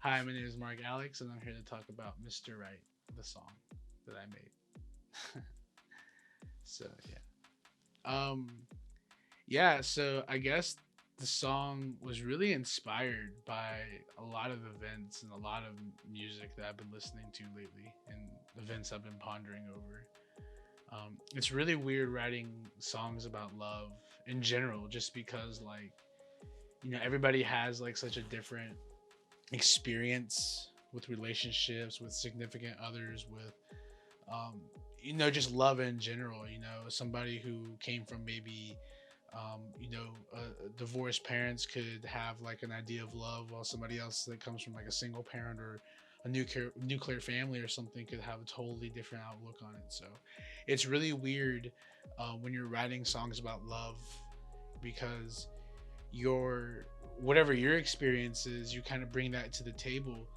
Hi, my name is Mark Alex, and I'm here to talk about Mr. Right, the song that I made. So um, yeah. So I guess the song was really inspired by a lot of events and a lot of music that I've been listening to lately, and events I've been pondering over. It's really weird writing songs about love in general, just because everybody has like such a different experience with relationships, with significant others, with um, just love in general. Somebody who came from maybe divorced parents could have like an idea of love, while somebody else that comes from like a single parent or a nuclear family or something could have a totally different outlook on it. So it's really weird when you're writing songs about love, because your whatever your experience is, you kind of bring that to the table.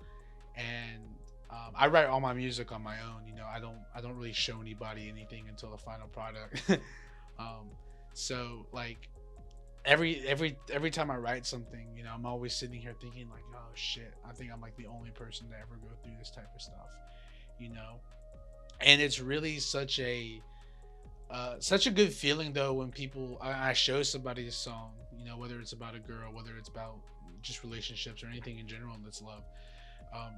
And I write all my music on my own. I don't really show anybody anything until the final product. um, so like every time I write something, I'm always sitting here thinking like, oh shit, I think I'm like the only person to ever go through this type of stuff, you know. And it's really such a good feeling though when I show somebody a song, whether it's about a girl, whether it's about just relationships or anything in general that's love.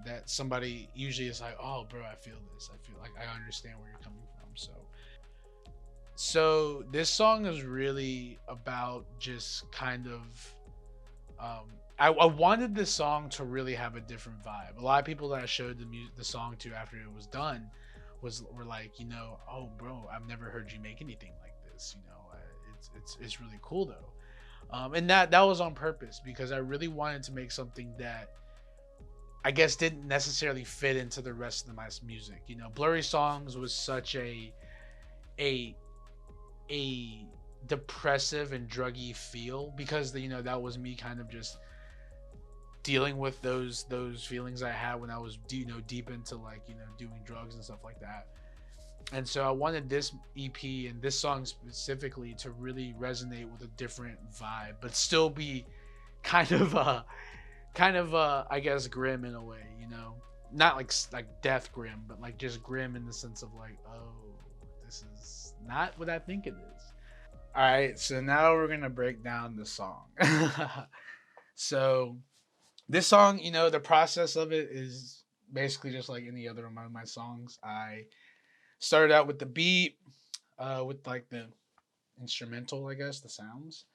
That somebody usually is like, oh bro, I feel this. I feel like I understand where you're coming from. So this song is really about just kind of I wanted this song to really have a different vibe. A lot of people that I showed the song to after it was done were like, oh bro, I've never heard you make anything like this. It's really cool though. And that was on purpose, because I really wanted to make something that I guess didn't necessarily fit into the rest of my music. Blurry Songs was such a a depressive and druggy feel, because that was me kind of just dealing with those feelings I had when I was deep into like doing drugs and stuff like that. And so I wanted this EP and this song specifically to really resonate with a different vibe, but still be kind of I guess grim in a way, not like death grim, but like just grim in the sense of like, oh, this is not what I think it is. All right, so now we're gonna break down the song. So this song, the process of it is basically just like any other one of my songs. I started out with the beat, with like the instrumental, I guess, the sounds.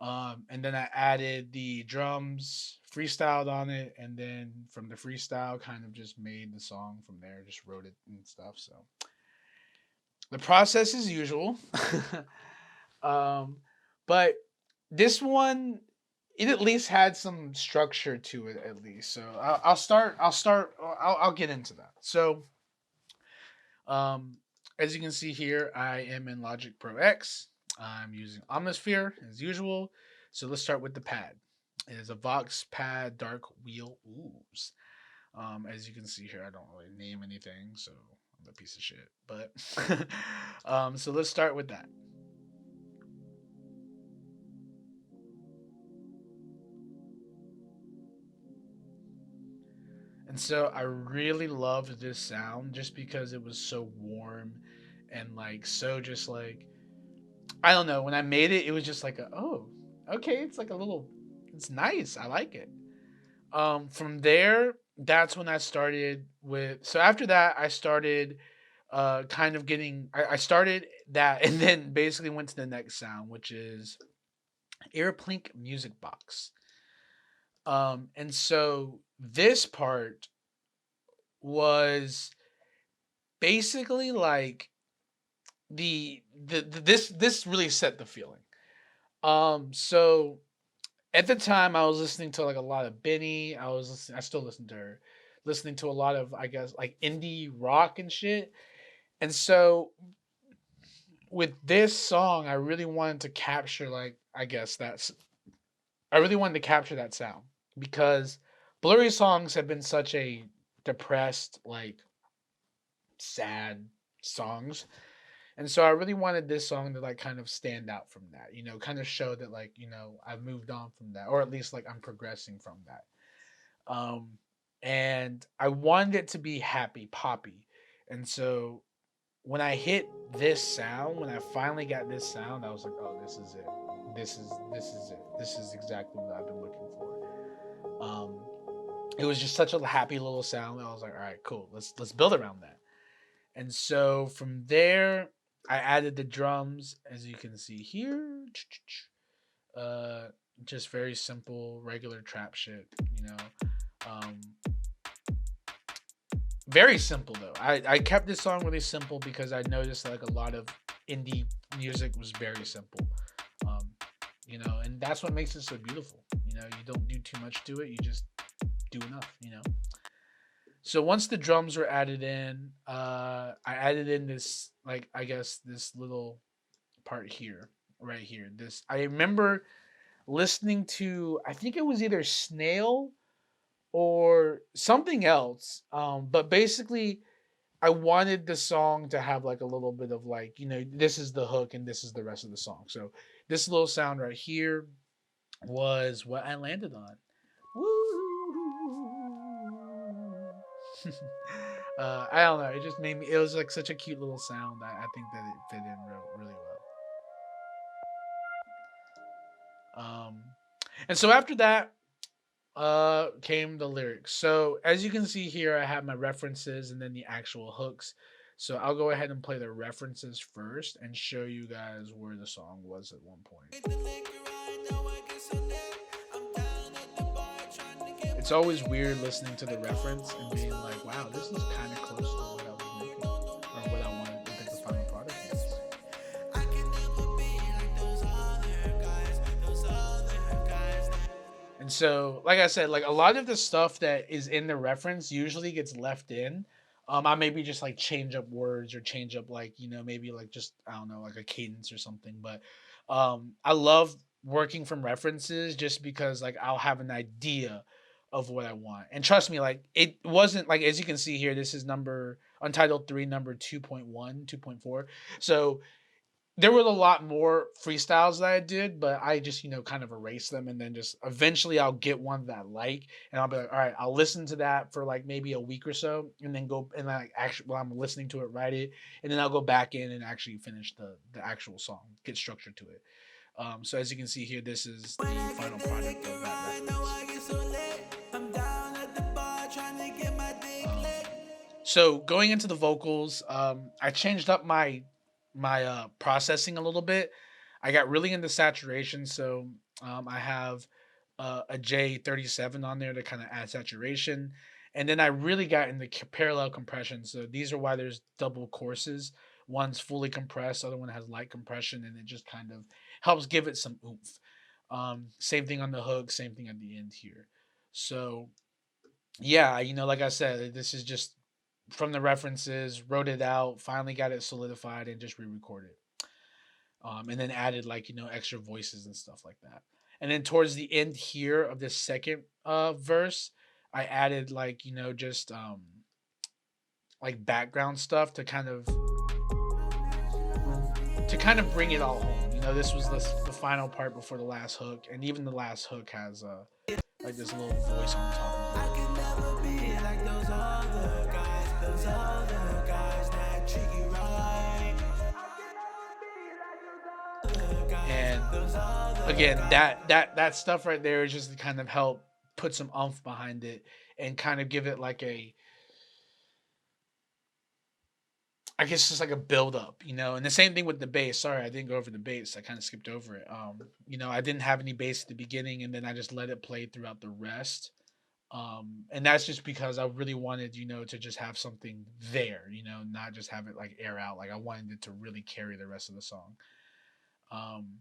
And then I added the drums, freestyled on it, and then from the freestyle, kind of just made the song from there, just wrote it and stuff. So the process is usual. um, but this one, it at least had some structure to it, at least. So I'll start. I'll get into that. So um, as you can see here, I am in Logic Pro X. I'm using Omnisphere as usual. So let's start with the pad. It is a Vox Pad Dark Wheel Ooze. As you can see here, I don't really name anything, so I'm a piece of shit. But so let's start with that. And so I really loved this sound just because it was so warm and like so just like, I don't know, when I made it, it was just like oh, okay, it's like a little, it's nice. I like it. From there, that's when I started with, so after that I started kind of getting, I started that and then basically went to the next sound, which is Airplink Music Box. And so this part was basically like this really set the feeling. So at the time I was listening to like a lot of Benny. I still listen to her, listening to a lot of, I guess, like indie rock and shit. And so with this song, I really wanted to capture, like, I guess that's, I really wanted to capture that sound, because Blurry Songs have been such a depressed, like sad songs. And so I really wanted this song to like kind of stand out from that, kind of show that like, I've moved on from that, or at least like I'm progressing from that. and I wanted it to be happy poppy. And so when I hit this sound, when I finally got this sound, I was like, "Oh, this is it. This is it. This is exactly what I've been looking for." It was just such a happy little sound. I was like, "All right, cool. Let's build around that." And so from there, I added the drums, as you can see here. Uh, just very simple, regular trap shit. You know, um, very simple though. I kept this song really simple because I noticed that, like, a lot of indie music was very simple. Um, and that's what makes it so beautiful. You don't do too much to it. You just do enough. So once the drums were added in, I added in this, like, I guess this little part here, right here. This I remember listening to. I think it was either Snail or something else. But basically, I wanted the song to have like a little bit of, like, this is the hook and this is the rest of the song. So this little sound right here was what I landed on. Woo! I don't know. It just made me. It was like such a cute little sound. I think that it fit in really well. And so after that, came the lyrics. So as you can see here, I have my references and then the actual hooks. So I'll go ahead and play the references first and show you guys where the song was at one point. It's always weird listening to the reference and being like, wow, this is kind of close to what I was making or what I wanted to think the final product is. And so, like I said, like, a lot of the stuff that is in the reference usually gets left in. I maybe just like change up words or change up, like, maybe like just, I don't know, like a cadence or something. But I love working from references just because, like, I'll have an idea of what I want. And trust me, like, it wasn't like, as you can see here, this is number Untitled 3, number 2.1, 2.4. So there were a lot more freestyles that I did, but I just, kind of erased them, and then just eventually I'll get one that I like, and I'll be like, all right, I'll listen to that for like maybe a week or so, and then go and like actually while I'm listening to it, write it, and then I'll go back in and actually finish the actual song, get structure to it. So as you can see here, this is the final product of that so going into the vocals, I changed up my processing a little bit. I got really into saturation, so I have a J37 on there to kind of add saturation, and then I really got into parallel compression. So these are why there's double courses. One's fully compressed, other one has light compression, and it just kind of helps give it some oomph. Same thing on the hook, same thing at the end here. So yeah, like I said, this is just from the references, wrote it out, finally got it solidified, and just re-recorded. And then added, like, extra voices and stuff like that. And then towards the end here of this second verse, I added, like, just like background stuff to kind of bring it all home. This was the final part before the last hook, and even the last hook has like this little voice on top of it. And again, that stuff right there is just to kind of help put some oomph behind it and kind of give it like a, I guess, just like a build up, and the same thing with the bass. Sorry, I didn't go over the bass. I kind of skipped over it. I didn't have any bass at the beginning, and then I just let it play throughout the rest. And that's just because I really wanted, to just have something there, not just have it like air out. Like, I wanted it to really carry the rest of the song. Um,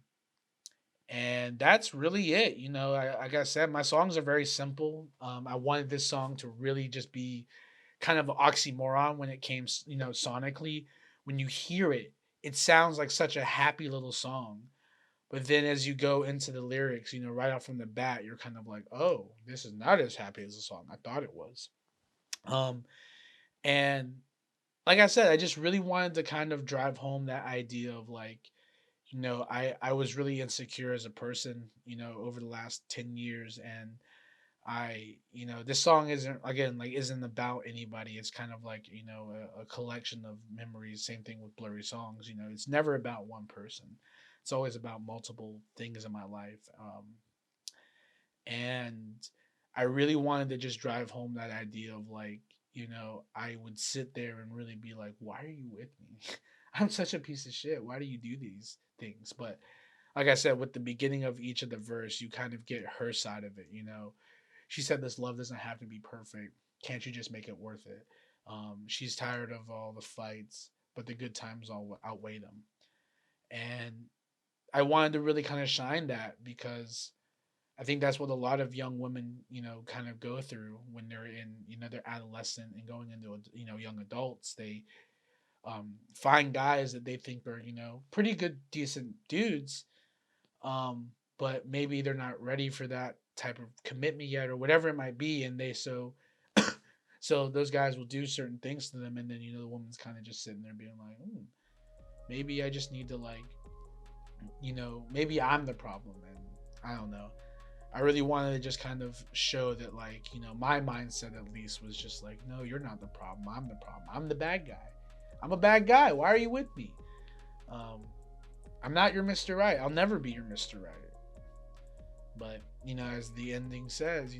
and that's really it. Like I said, my songs are very simple. I wanted this song to really just be kind of an oxymoron when it came, sonically. When you hear it, it sounds like such a happy little song. But then as you go into the lyrics, right off from the bat, you're kind of like, oh, this is not as happy as the song I thought it was. Um, and like I said, I just really wanted to kind of drive home that idea of, like, I was really insecure as a person, over the last 10 years. And this song isn't, again, like, isn't about anybody. It's kind of like, a collection of memories. Same thing with Blurry Songs. It's never about one person. It's always about multiple things in my life. And I really wanted to just drive home that idea of, like, I would sit there and really be like, why are you with me? I'm such a piece of shit. Why do you do these things? But like I said, with the beginning of each of the verse, you kind of get her side of it. She said, this love doesn't have to be perfect. Can't you just make it worth it? She's tired of all the fights, but the good times all outweigh them. And I wanted to really kind of shine that, because I think that's what a lot of young women, kind of go through when they're in, their adolescent and going into, young adults. They find guys that they think are, pretty good, decent dudes, but maybe they're not ready for that type of commitment yet, or whatever it might be, and so those guys will do certain things to them, and then the woman's kind of just sitting there being like, maybe I just need to, like, maybe I'm the problem, and I don't know. I really wanted to just kind of show that, like, my mindset at least was just like, no, you're not the problem. I'm the problem. I'm the bad guy. I'm a bad guy. Why are you with me? Um, I'm not your Mr. Right. I'll never be your Mr. Right. But, as the ending says,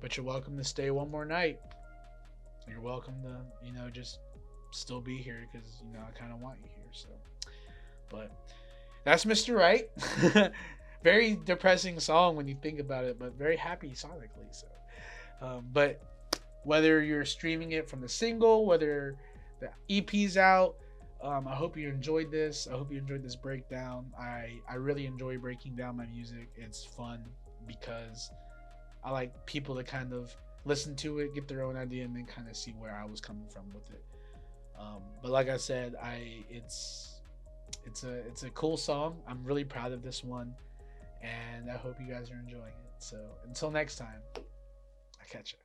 but you're welcome to stay one more night. You're welcome to, just still be here, because, I kind of want you here. So, but that's Mr. Right. Very depressing song when you think about it, but very happy sonically. So, but whether you're streaming it from the single, whether the EP's out, I hope you enjoyed this. I hope you enjoyed this breakdown. I really enjoy breaking down my music. It's fun because I like people to kind of listen to it, get their own idea, and then kind of see where I was coming from with it. But like I said, it's a cool song. I'm really proud of this one, and I hope you guys are enjoying it. So until next time, I catch you.